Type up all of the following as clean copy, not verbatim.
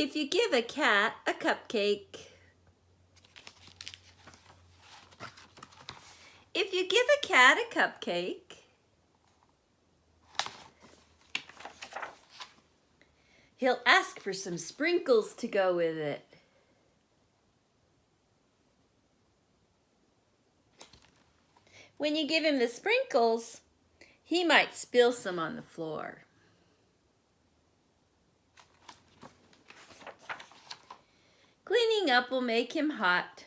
If you give a cat a cupcake. If you give a cat a cupcake, he'll ask for some sprinkles to go with it. When you give him the sprinkles, he might spill some on the floor. Cleaning up will make him hot,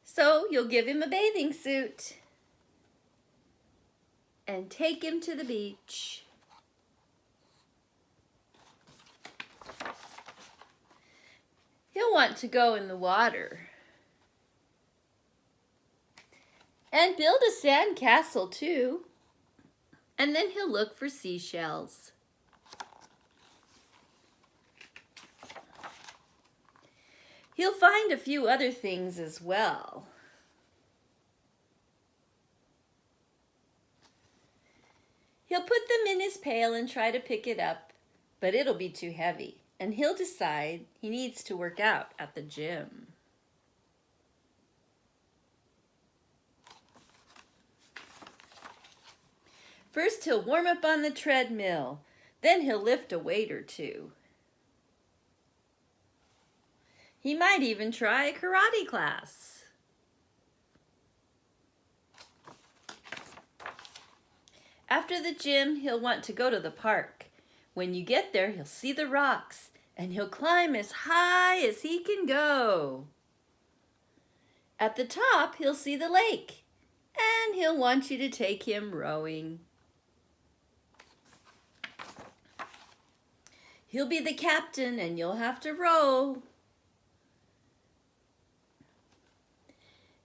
so you'll give him a bathing suit and take him to the beach. He'll want to go in the water and build a sand castle too, and then he'll look for seashells. He'll find a few other things as well. He'll put them in his pail and try to pick it up, but it'll be too heavy, and he'll decide he needs to work out at the gym. First, he'll warm up on the treadmill, then he'll lift a weight or two. He might even try a karate class. After the gym, he'll want to go to the park. When you get there, he'll see the rocks, and he'll climb as high as he can go. At the top, he'll see the lake, and he'll want you to take him rowing. He'll be the captain, and you'll have to row.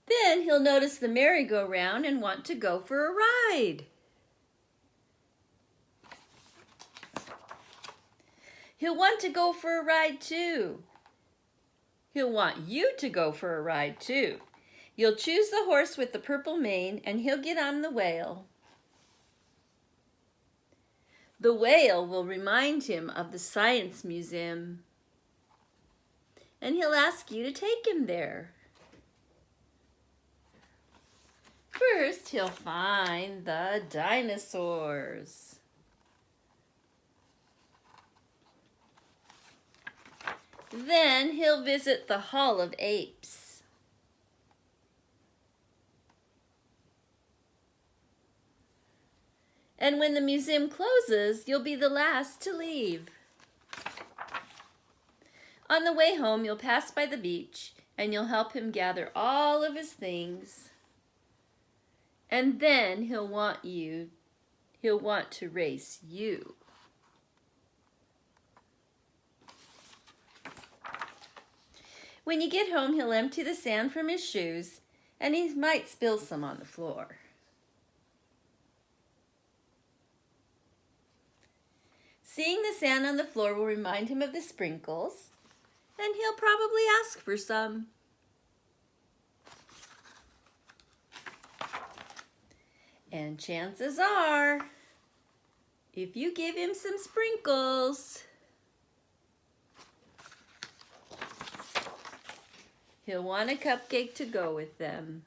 Then he'll notice the merry-go-round and want to go for a ride. He'll want to go for a ride too. He'll want you to go for a ride too. You'll choose the horse with the purple mane and he'll get on the whale. The whale will remind him of the science museum, and he'll ask you to take him there. First, he'll find the dinosaurs. Then he'll visit the Hall of Apes. And when the museum closes, you'll be the last to leave. On the way home, you'll pass by the beach and you'll help him gather all of his things. And then he'll want to race you. When you get home, he'll empty the sand from his shoes, and he might spill some on the floor. Seeing the sand on the floor will remind him of the sprinkles, and he'll probably ask for some. And chances are, if you give him some sprinkles, he'll want a cupcake to go with them.